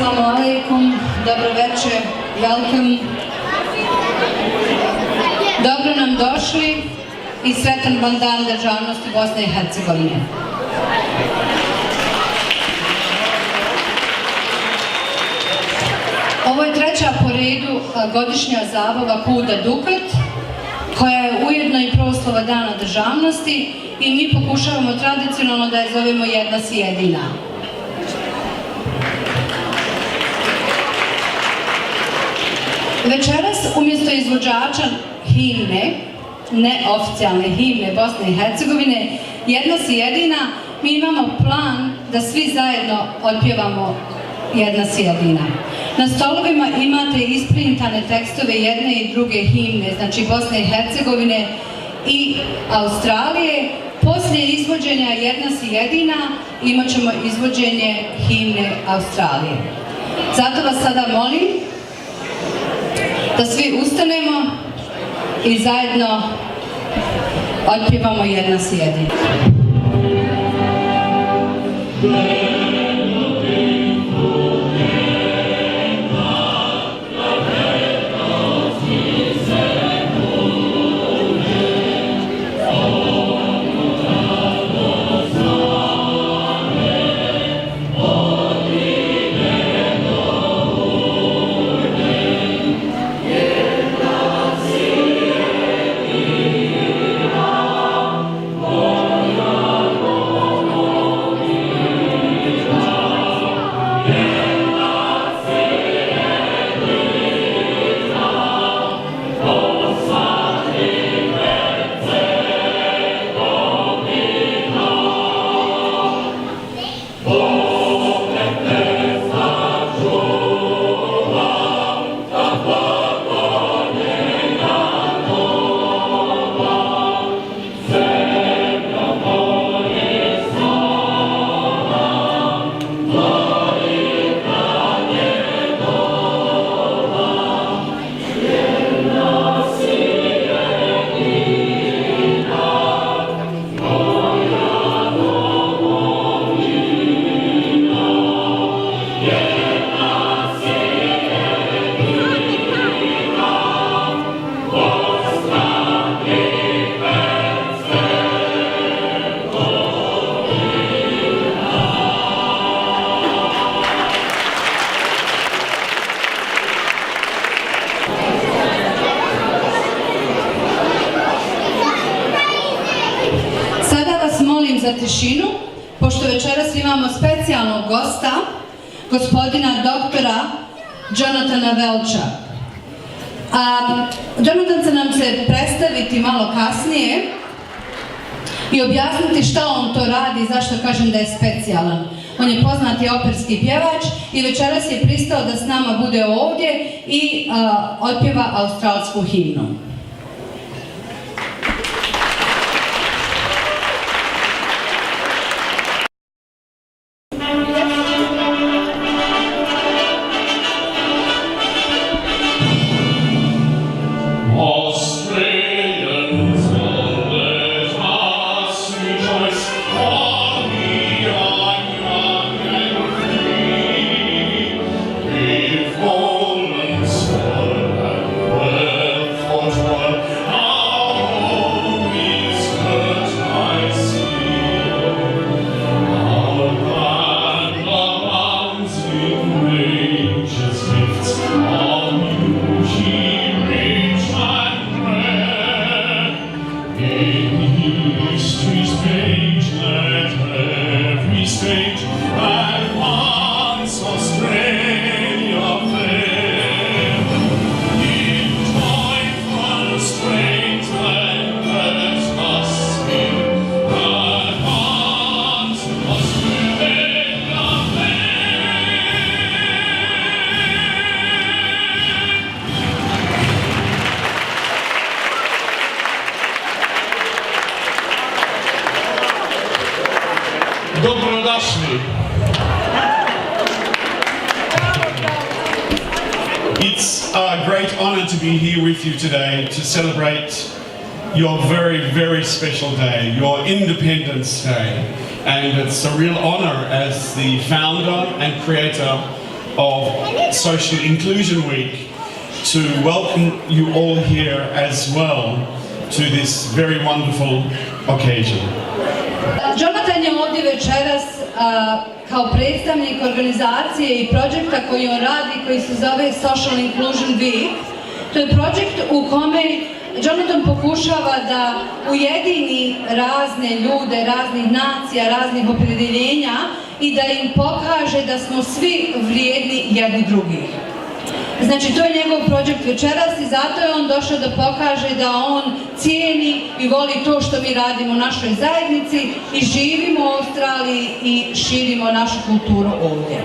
Assalamu alaikum, dobro večer, welcome. Dobro nam došli i sretan vam dan državnosti Bosne i Hercegovine. Ovo je treća po redu godišnja zabava Kuda Dukat, koja je ujedno i proslava Dana državnosti i mi pokušavamo tradicionalno da je zovemo Jedna si jedina. Večeras umjesto izvođača himne, neoficijalne himne Bosne i Hercegovine, Jedna si jedina, mi imamo plan da svi zajedno otpjevamo Jedna si jedina. Na stolovima imate isprintane tekstove jedne i druge himne, znači Bosne i Hercegovine i Australije. Poslije izvođenja Jedna si jedina imat ćemo izvođenje himne Australije. Zato vas sada molim da svi ustanemo i zajedno otpjevamo Jedna si jedina. Za tišinu, pošto večeras imamo specijalnog gosta, gospodina doktora Jonathana Welcha. Jonathan će nam se predstaviti malo kasnije i objasniti šta on to radi i zašto kažem da je specijalan. On je poznati operski pjevač i večeras je pristao da s nama bude ovdje i otpjeva australsku himnu. Dobrodošli. It's a great honor to be here with you today to celebrate your very, very special day, your Independence Day. And it's a real honor as the founder and creator of Social Inclusion Week to welcome you all here as well to this very wonderful occasion. Jonathan je ovdje večeras kao predstavnik organizacije i projekta koji on radi, koji se zove Social Inclusion Week. To je projekt u kome Jonathan pokušava da ujedini razne ljude, raznih nacija, raznih opredjeljenja i da im pokaže da smo svi vrijedni jedni drugih. Znači, to je njegov projekt večeras i zato je on došao da pokaže da on cijeni i voli to što mi radimo u našoj zajednici i živimo u Australiji i širimo našu kulturu ovdje.